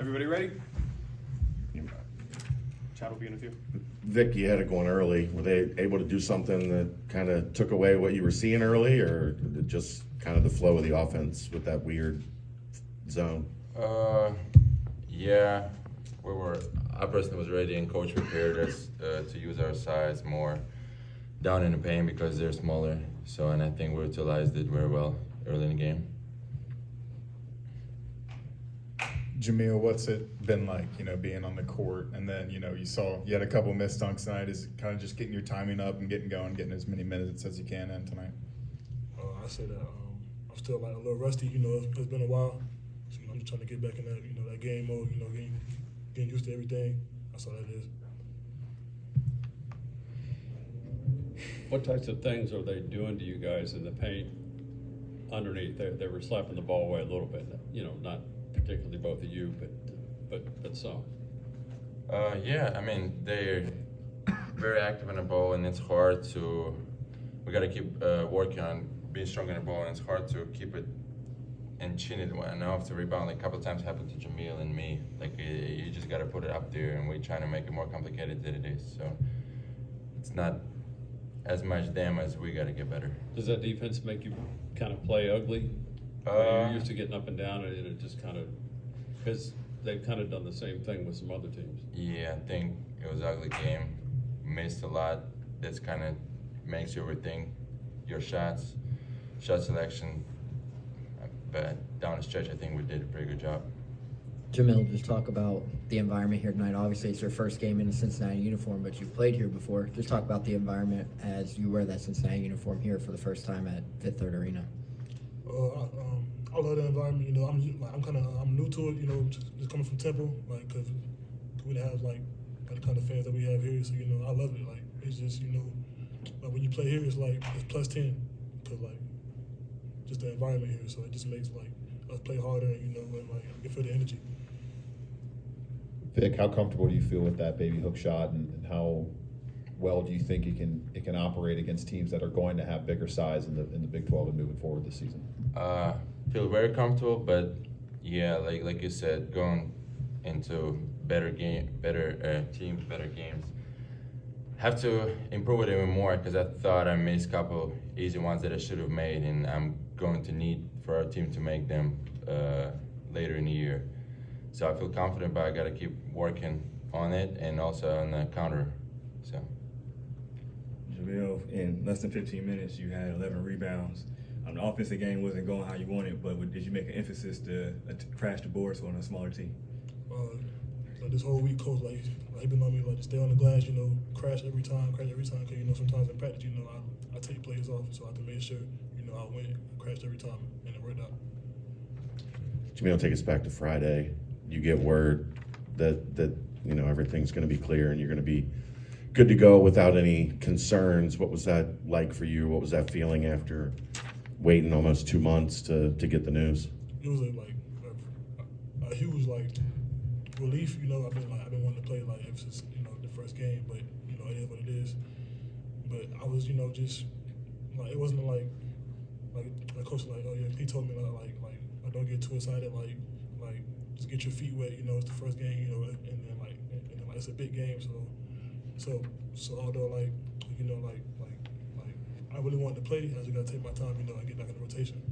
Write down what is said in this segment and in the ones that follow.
Everybody ready? Chad will be in a few. Vic, you had it going early. Were they able to do something that kind of took away what you were seeing early, or just kind of the flow of the offense with that weird zone? Yeah, I personally was ready, and coach prepared us to use our size more down in the paint because they're smaller. So, and I think we utilized it very well early in the game. Jamille, what's it been like, being on the court, and then, you had a couple missed dunks tonight. Is it kind of just getting your timing up and getting going, getting as many minutes as you can in tonight? I say that I'm still a little rusty. It's been a while, so I'm just trying to get back in that that game mode. Getting used to everything. That's all that is. What types of things are they doing to you guys in the paint underneath? They were slapping the ball away a little bit, not particularly both of you, but some. Yeah, I mean, they're very active in the ball, and it's hard to. We got to keep working on being strong in the ball, and it's hard to keep it and chin it enough to rebound. Like a couple of times happened to Jamille and me. Like you just got to put it up there, and we're trying to make it more complicated than it is. So it's not as much them as we got to get better. Does that defense make you kind of play ugly? You're used to getting up and down, and it just kind of, because they've kind of done the same thing with some other teams. Yeah, I think it was an ugly game. Missed a lot. That's kind of makes you overthink your shot selection. But down the stretch, I think we did a pretty good job. Jamille, just talk about the environment here tonight. Obviously, it's your first game in a Cincinnati uniform, but you've played here before. Just talk about the environment as you wear that Cincinnati uniform here for the first time at Fifth Third Arena. I love the environment. I'm new to it. Just coming from Temple, because we didn't have the kind of fans that we have here. So I love it. It's just when you play here, it's plus 10, because just the environment here. So it just makes us play harder, and you can feel the energy. Vic, how comfortable do you feel with that baby hook shot, and how well do you think it can operate against teams that are going to have bigger size in the Big 12 and moving forward this season? Feel very comfortable, but yeah, like you said, going into better teams, better games. Have to improve it even more, because I thought I missed a couple easy ones that I should have made, and I'm going to need for our team to make them later in the year. So I feel confident, but I got to keep working on it, and also on the counter. So. Jamille, in less than 15 minutes, you had 11 rebounds. The offensive game wasn't going how you wanted, but did you make an emphasis to crash the boards on a smaller team? This whole week, coach, he been on me to stay on the glass, crash every time, because sometimes in practice, I take plays off, so I have to make sure, I win, crashed every time, and it worked out. Jamille, take us back to Friday. You get word that everything's going to be clear and you're going to be good to go without any concerns. What was that like for you? What was that feeling after waiting almost 2 months to get the news? It was a huge relief. I've been wanting to play ever since the first game, but it is what it is. But I was just it wasn't like coach oh yeah, he told me don't get too excited, just get your feet wet, it's the first game, and then it's a big game, so although I really wanted to play, I just gotta take my time, and get back in the rotation.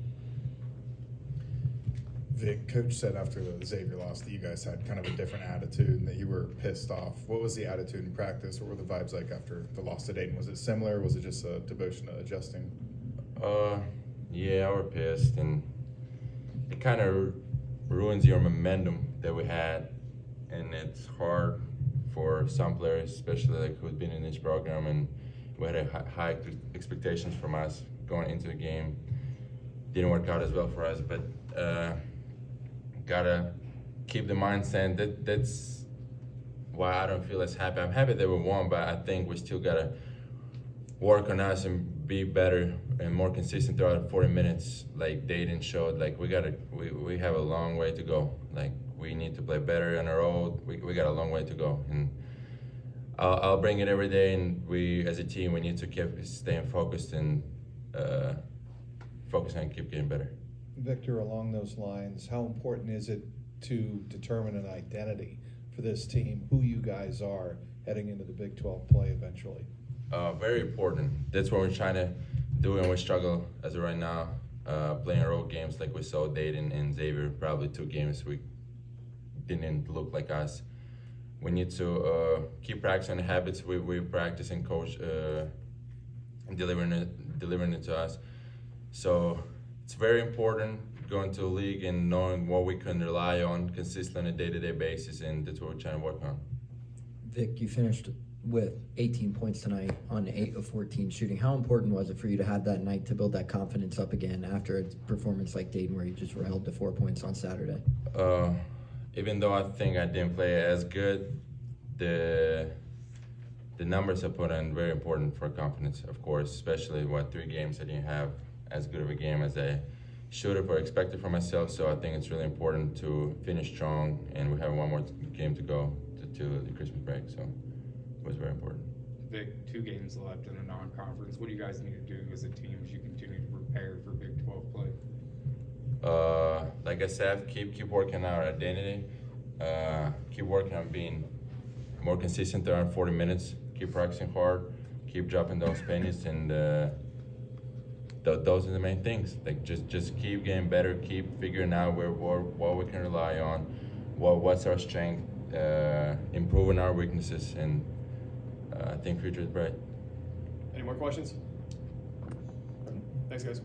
Vic, coach said after the Xavier loss that you guys had kind of a different attitude and that you were pissed off. What was the attitude in practice? What were the vibes like after the loss to Dayton? Was it similar? Was it just a devotion to adjusting? Yeah, we're pissed, and it kind of ruins your momentum that we had, and it's hard for some players, especially who's been in this program, and we had high expectations from us going into the game. Didn't work out as well for us, but gotta keep the mindset. That's why I don't feel as happy. I'm happy that we won, but I think we still gotta work on us and be better and more consistent throughout 40 minutes. Like Dayton showed, we have a long way to go. We need to play better on the road. We got a long way to go, and I'll bring it every day. And we, as a team, we need to keep staying focused and focus on keep getting better. Viktor, along those lines, how important is it to determine an identity for this team, who you guys are heading into the Big 12 play eventually? Very important. That's what we're trying to do, and we struggle as of right now. Playing road games like we saw Dayton and Xavier, probably 2 games we didn't look like us. We need to keep practicing the habits we practice and coach delivering it to us. So it's very important going to a league and knowing what we can rely on consistently on a day-to-day basis, and that's what we're trying to work on. Vic, you finished with 18 points tonight on 8 of 14 shooting. How important was it for you to have that night to build that confidence up again after a performance like Dayton where you just were held to 4 points on Saturday? Even though I think I didn't play as good, the numbers I put in very important for confidence, of course, especially 3 games I didn't have as good of a game as I should have or expected for myself. So I think it's really important to finish strong, and we have one more game to go to the Christmas break. So it was very important. Vic, 2 games left in the non-conference. What do you guys need to do as a team as you continue to prepare for Big 12 play? Like I said, keep working on our identity. Keep working on being more consistent around 40 minutes. Keep practicing hard. Keep dropping those pennies, and those are the main things. Like just keep getting better. Keep figuring out what we can rely on, what's our strength, improving our weaknesses, and I think future is bright. Any more questions? Thanks, guys.